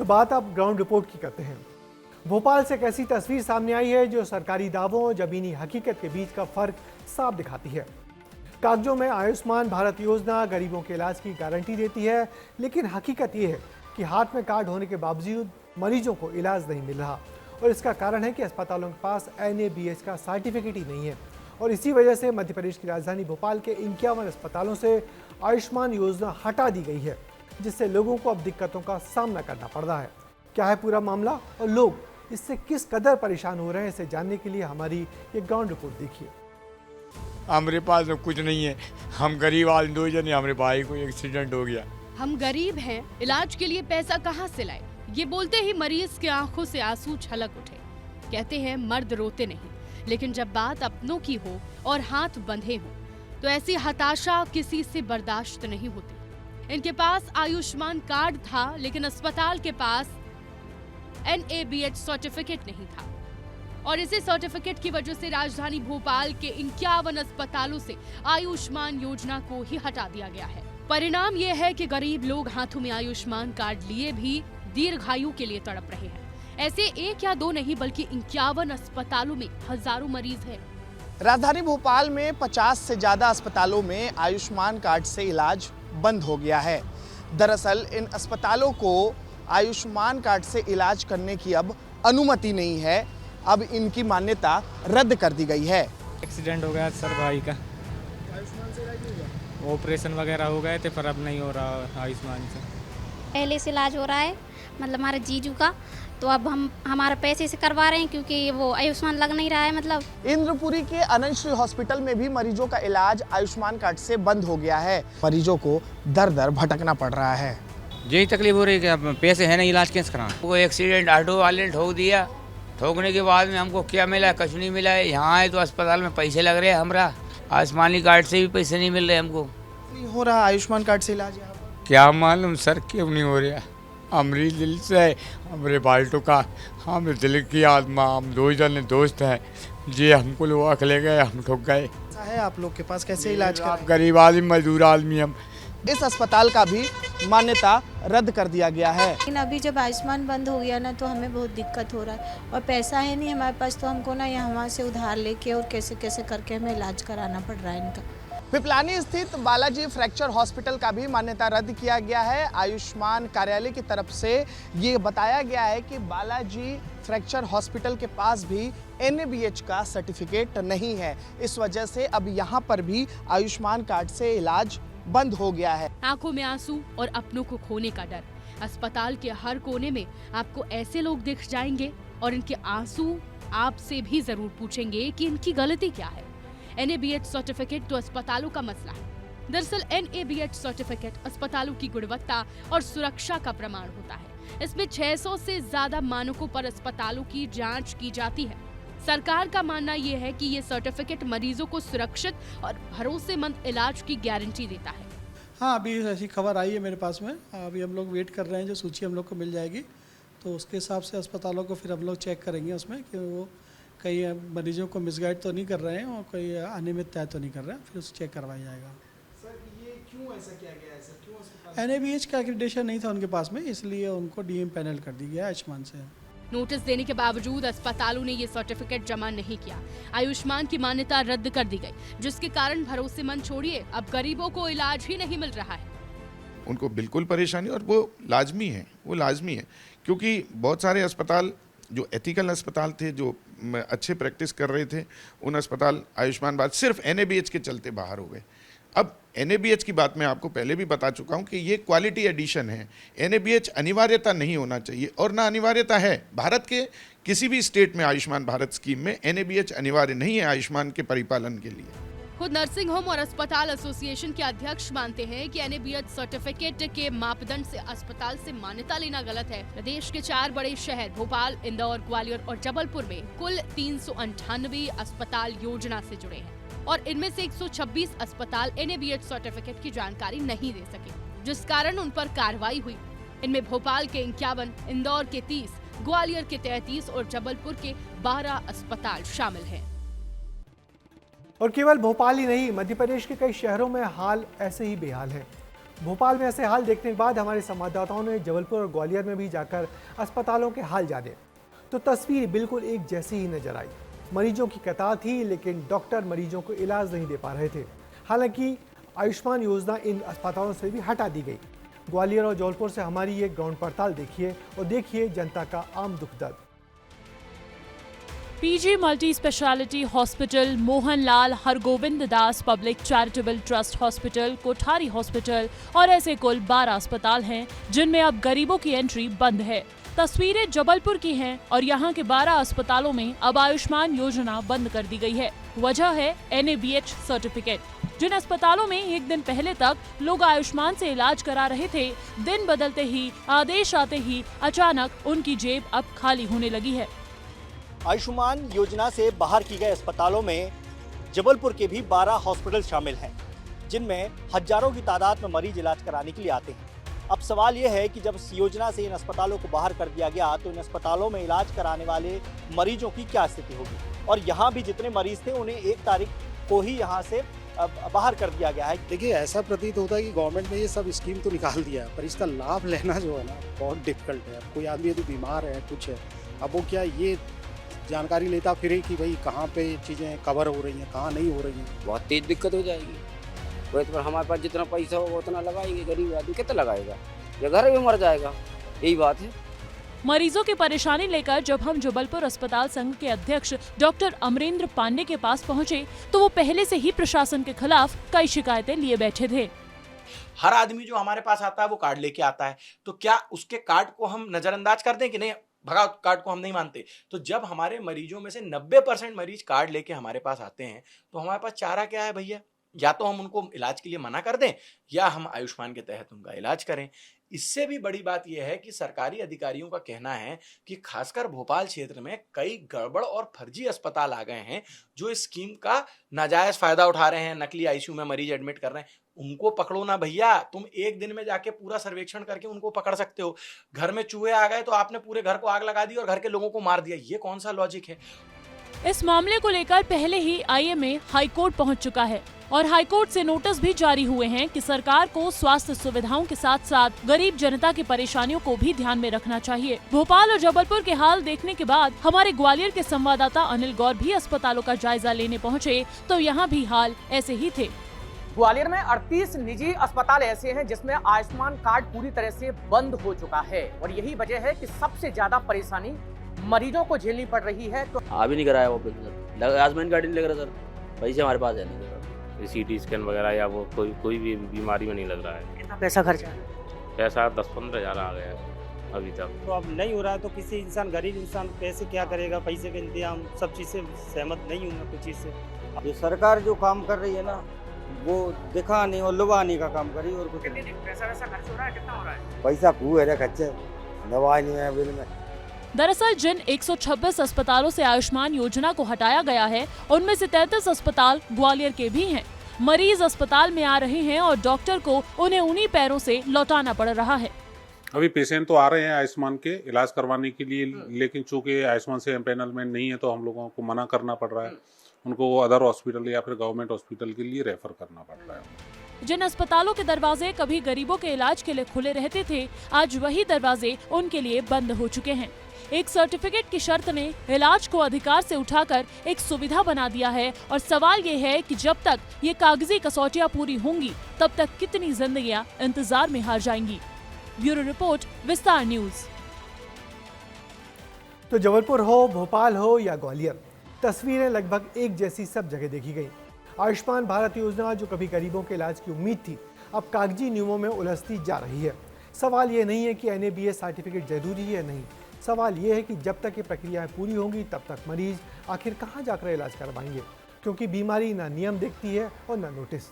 बात अब ground report की करते हैं। भोपाल से एक ऐसी तस्वीर सामने आई है जो सरकारी दावों और जमीनी हकीकत के बीच का फर्क साफ दिखाती है। कागजों में आयुष्मान भारत योजना गरीबों के इलाज की गारंटी देती है, लेकिन हकीकत ये है कि हाथ में कार्ड होने के बावजूद मरीजों को इलाज नहीं मिल रहा। और इसका कारण है कि अस्पतालों के पास NABH का सर्टिफिकेट ही नहीं है। और इसी वजह से मध्य प्रदेश की राजधानी भोपाल के 51 अस्पतालों से आयुष्मान योजना हटा दी गई है, जिससे लोगों को अब दिक्कतों का सामना करना पड़ रहा है। क्या है पूरा मामला और लोग इससे किस कदर परेशान हो रहे हैं, इसे जानने के लिए हमारी ये ग्राउंड रिपोर्ट देखिए। हमारे पास कुछ नहीं है, हम गरीब आदमी, 2 जने, हमारे भाई को एक्सीडेंट हो गया। हम गरीब हैं, इलाज के लिए पैसा कहाँ से लाए? ये बोलते ही मरीज की आंखों से आंसू छलक उठे। कहते हैं मर्द रोते नहीं, लेकिन जब बात अपनों की हो और हाथ बंधे हो तो ऐसी हताशा किसी से बर्दाश्त नहीं होती। इनके पास आयुष्मान कार्ड था, लेकिन अस्पताल के पास NABH सर्टिफिकेट नहीं था और इसी सर्टिफिकेट की वजह से राजधानी भोपाल के 51 अस्पतालों से आयुष्मान योजना को ही हटा दिया गया है। परिणाम यह है कि गरीब लोग हाथों में आयुष्मान कार्ड लिए भी दीर्घायु के लिए तड़प रहे हैं। ऐसे 1 या 2 नहीं बल्कि 51 अस्पतालों में हजारों मरीज हैं। राजधानी भोपाल में 50 से ज्यादा अस्पतालों में आयुष्मान कार्ड से इलाज बंद हो गया है। दरअसल इन अस्पतालों को आयुष्मान कार्ड से इलाज करने की अब अनुमति नहीं है। अब इनकी मान्यता रद्द कर दी गई है। एक्सीडेंट हो गया सर भाई का, आयुष्मान से इलाज होगा? ऑपरेशन वगैरह हो गए थे, पर अब नहीं हो रहा आयुष्मान से। पहले से इलाज हो रहा है, मतलब हमारे जीजू का, तो अब हम हमारे पैसे से करवा रहे हैं क्योंकि वो आयुष्मान लग नहीं रहा है। मतलब इंद्रपुरी के अनंत श्री हॉस्पिटल में भी मरीजों का इलाज आयुष्मान कार्ड से बंद हो गया है। मरीजों को दर दर भटकना पड़ रहा है। यही तकलीफ हो रही है कि अब पैसे है नहीं, इलाज कैसे कराएं। वो एक्सीडेंट ऑटो वाले ने ठोक दिया, ठोकने के बाद में हमको क्या मिला? कुछ नहीं मिला है। यहाँ आए तो अस्पताल में पैसे लग रहे हैं, हमारा आयुष्मानी कार्ड से भी पैसे नहीं मिल रहे हमको। नहीं हो रहा आयुष्मान कार्ड से इलाज यहाँ पर? क्या मालूम सर, क्यों नहीं हो रहा? हमारी दिल से हमारे बाल्टो का, हम दिल की आत्मा, हम 2 जने दोस्त हैं जी, हमको लोग अकेले गए, हम ठोक गए। ऐसा है आप लोग के पास, कैसे इलाज आप करें? गरीब आदमी, मजदूर आदमी हम। इस अस्पताल का भी मान्यता रद्द कर दिया गया है। लेकिन अभी जब आयुष्मान बंद हो गया ना, तो हमें बहुत दिक्कत हो रहा है और पैसा है नहीं हमारे पास, तो हमको ना यहाँ वहाँ से उधार लेके और कैसे कैसे करके हमें इलाज कराना पड़ रहा है इनका। पिपलानी स्थित बालाजी फ्रैक्चर हॉस्पिटल का भी मान्यता रद्द किया गया है। आयुष्मान कार्यालय की तरफ से ये बताया गया है कि बालाजी फ्रैक्चर हॉस्पिटल के पास भी NABH का सर्टिफिकेट नहीं है। इस वजह से अब यहाँ पर भी आयुष्मान कार्ड से इलाज बंद हो गया है। आंखों में आंसू और अपनों को खोने का डर। अस्पताल के हर कोने में आपको ऐसे लोग दिख जाएंगे और इनके आंसू आपसे भी जरूर पूछेंगे कि इनकी गलती क्या है। NABH सर्टिफिकेट तो अस्पतालों का मसला है। दरअसल NABH सर्टिफिकेट अस्पतालों की गुणवत्ता और सुरक्षा का प्रमाण होता है। इसमें 600 से ज्यादा मानकों पर अस्पतालों की जांच की जाती है। सरकार का मानना यह है कि ये सर्टिफिकेट मरीजों को सुरक्षित और भरोसेमंद इलाज की गारंटी देता है। हाँ, अभी ऐसी खबर आई है मेरे पास में। अभी हम लोग वेट कर रहे हैं, जो सूची हम लोग को मिल जाएगी तो उसके हिसाब से अस्पतालों को फिर हम लोग चेक करेंगे उसमें कि वो कई मरीजों को मिसगाइड तो नहीं कर रहे हैं और कोई अनियमितता तो नहीं कर रहे हैं, फिर उसे चेक करवाया जाएगा। सर ये क्यों ऐसा किया गया है? सर क्यों अस्पताल NABH का एक्रेडिटेशन नहीं था उनके पास में, इसलिए उनको DM पैनल कर दी गया आयुष्मान से। नोटिस देने के बावजूद अस्पतालों ने ये सर्टिफिकेट जमा नहीं किया। आयुष्मान की मान्यता रद्द कर दी गई, जिसके कारण भरोसेमंद छोड़िए अब गरीबों को इलाज ही नहीं मिल रहा है। उनको बिल्कुल परेशानी, और वो लाजमी है क्योंकि बहुत सारे अस्पताल जो एथिकल अस्पताल थे, जो अच्छे प्रैक्टिस कर रहे थे, उन अस्पताल आयुष्मान भारत सिर्फ NABH के चलते बाहर हो गए। अब NABH की बात मैं आपको पहले भी बता चुका हूं कि ये क्वालिटी एडिशन है। NABH अनिवार्यता नहीं होना चाहिए और ना अनिवार्यता है। भारत के किसी भी स्टेट में आयुष्मान भारत स्कीम में NABH अनिवार्य नहीं है आयुष्मान के परिपालन के लिए। खुद नर्सिंग होम और अस्पताल एसोसिएशन के अध्यक्ष मानते हैं कि NABH सर्टिफिकेट के मापदंड से अस्पताल से मान्यता लेना गलत है। प्रदेश के 4 बड़े शहर भोपाल, इंदौर, ग्वालियर और जबलपुर में कुल 398 अस्पताल योजना से जुड़े हैं और इनमें से 126 अस्पताल NABH सर्टिफिकेट की जानकारी नहीं दे सके, जिस कारण उन पर कार्रवाई हुई। इनमें भोपाल के 51, इंदौर के 30, ग्वालियर के 33 और जबलपुर के 12 अस्पताल शामिल हैं। और केवल भोपाल ही नहीं, मध्य प्रदेश के कई शहरों में हाल ऐसे ही बेहाल है। भोपाल में ऐसे हाल देखने के बाद हमारे संवाददाताओं ने जबलपुर और ग्वालियर में भी जाकर अस्पतालों के हाल जाने, तो तस्वीर बिल्कुल एक जैसी ही नजर आई। मरीजों की कतार थी, लेकिन डॉक्टर मरीजों को इलाज नहीं दे पा रहे थे। हालांकि आयुष्मान योजना इन अस्पतालों से भी हटा दी गई। ग्वालियर और जबलपुर से हमारी ये ग्राउंड पड़ताल देखिए और देखिए जनता का आम दुख दर्द। PG multi speciality hospital, Mohanlal Hargovind Das public charitable trust hospital, Kothari hospital और ऐसे कुल 12 अस्पताल हैं जिनमें अब गरीबों की एंट्री बंद है। तस्वीरें जबलपुर की हैं और यहाँ के 12 अस्पतालों में अब आयुष्मान योजना बंद कर दी गई है। वजह है NABH सर्टिफिकेट। जिन अस्पतालों में एक दिन पहले तक लोग आयुष्मान से इलाज करा रहे थे, दिन बदलते ही आदेश आते ही अचानक उनकी जेब अब खाली होने लगी है। आयुष्मान योजना से बाहर की गए अस्पतालों में जबलपुर के भी 12 हॉस्पिटल शामिल हैं, जिनमें हजारों की तादाद में मरीज इलाज कराने के लिए आते हैं। अब सवाल यह है कि जब इस योजना से इन अस्पतालों को बाहर कर दिया गया तो इन अस्पतालों में इलाज कराने वाले मरीजों की क्या स्थिति होगी, और यहाँ भी जितने मरीज थे उन्हें 1 तारीख को ही यहाँ से बाहर कर दिया गया है। देखिए, ऐसा प्रतीत होता है कि गवर्नमेंट ने ये सब स्कीम तो निकाल दिया है, पर इसका लाभ लेना जो है ना बहुत डिफिकल्ट है। कोई आदमी यदि बीमार है, कुछ है, अब वो क्या ये जानकारी लेता फिरे कि भाई कहाँ पे चीज़ें कवर हो रही हैं, कहाँ नहीं हो रही हैं। बहुत तेज दिक्कत हो जाएगी। वही तो हमारे पास जितना पैसा होगा उतना लगाएंगे, गरीब आदमी कितना लगाएगा, या घर में मर जाएगा, यही बात है। मरीजों की परेशानी लेकर जब हम जबलपुर अस्पताल संघ के अध्यक्ष डॉक्टर अमरेंद्र पांडे के पास पहुंचे तो वो पहले से ही प्रशासन के खिलाफ कई शिकायतें लिए बैठे थे। हर आदमी जो हमारे पास आता है वो कार्ड लेके आता है, तो क्या उसके कार्ड को हम नजरअंदाज कर दें कि नहीं, भगाओ, कार्ड को हम नहीं मानते। तो जब हमारे मरीजों में से 90% मरीज कार्ड लेके हमारे पास आते हैं तो हमारे पास चारा क्या है भैया, या तो हम उनको इलाज के लिए मना कर दें या हम आयुष्मान के तहत उनका इलाज करें। इससे भी बड़ी बात यह है कि सरकारी अधिकारियों का कहना है कि खासकर भोपाल क्षेत्र में कई गड़बड़ और फर्जी अस्पताल आ गए हैं जो इस स्कीम का नाजायज फायदा उठा रहे हैं, नकली आईसीयू में मरीज एडमिट कर रहे हैं। उनको पकड़ो ना भैया, तुम एक दिन में जाके पूरा सर्वेक्षण करके उनको पकड़ सकते हो। घर में चूहे आ गए तो आपने पूरे घर को आग लगा दी और घर के लोगों को मार दिया, ये कौन सा लॉजिक है? इस मामले को लेकर पहले ही IMA हाईकोर्ट पहुंच चुका है और हाईकोर्ट से नोटिस भी जारी हुए हैं कि सरकार को स्वास्थ्य सुविधाओं के साथ साथ गरीब जनता की परेशानियों को भी ध्यान में रखना चाहिए। भोपाल और जबलपुर के हाल देखने के बाद हमारे ग्वालियर के संवाददाता अनिल गौर भी अस्पतालों का जायजा लेने पहुँचे तो यहाँ भी हाल ऐसे ही थे। ग्वालियर में 38 निजी अस्पताल ऐसे हैं जिसमें आयुष्मान कार्ड पूरी तरह से बंद हो चुका है और यही वजह है कि सबसे ज्यादा परेशानी मरीजों को झेलनी पड़ रही है। तो अभी नहीं कराया वो आयुष्मान कार्ड नहीं लग रहा सर, पैसे हमारे पास है नहीं। CT स्कैन वगैरह या वो कोई भी बीमारी में नहीं लग रहा है। कितना पैसा खर्चा है? पैसा 10-15 हज़ार आ गया है अभी तक। तो अब नहीं हो रहा है तो किसी इंसान, गरीब इंसान पैसे क्या करेगा, पैसे का इंतजाम सब चीज़ से सहमत नहीं हूँ मैं कुछ चीज़ से। जो सरकार जो काम कर रही है ना वो दिखाने और लुभाने का काम करी और कुछ नहीं। पैसा वैसा खर्च हो रहा है, कितना हो रहा है? पैसा खूब है खर्चे, दवाई नहीं है बिल में। दरअसल जिन 126 अस्पतालों से आयुष्मान योजना को हटाया गया है उनमें से 33 अस्पताल ग्वालियर के भी हैं। मरीज अस्पताल में आ रहे हैं और डॉक्टर को उन्हें उन्हीं पैरों से लौटाना पड़ रहा है। अभी पेशेंट तो आ रहे हैं आयुष्मान के इलाज करवाने के लिए, लेकिन चूंकि आयुष्मान से एम्पेनलमेंट नहीं है तो हम लोगों को मना करना पड़ रहा है, उनको अदर हॉस्पिटल या फिर गवर्नमेंट हॉस्पिटल के लिए रेफर करना पड़ रहा है। जिन अस्पतालों के दरवाजे कभी गरीबों के इलाज के लिए खुले रहते थे, आज वही दरवाजे उनके लिए बंद हो चुके हैं। एक सर्टिफिकेट की शर्त ने इलाज को अधिकार से उठाकर एक सुविधा बना दिया है और सवाल ये है कि जब तक ये कागजी कसौटियां पूरी होंगी तब तक कितनी जिंदगियां इंतजार में हार जाएंगी। ब्यूरो रिपोर्ट, विस्तार न्यूज। तो जबलपुर हो, भोपाल हो या ग्वालियर, तस्वीरें लगभग एक जैसी सब जगह देखी गई। आयुष्मान भारत योजना जो कभी गरीबों के इलाज की उम्मीद थी, अब कागजी नियमों में उलझती जा रही है। सवाल ये नहीं है कि NABH सर्टिफिकेट जरूरी है, नहीं। सवाल ये है कि जब तक ये प्रक्रियाएं पूरी होंगी तब तक मरीज आखिर कहाँ जाकर इलाज करवाएंगे, क्योंकि बीमारी ना नियम देखती है और ना नोटिस।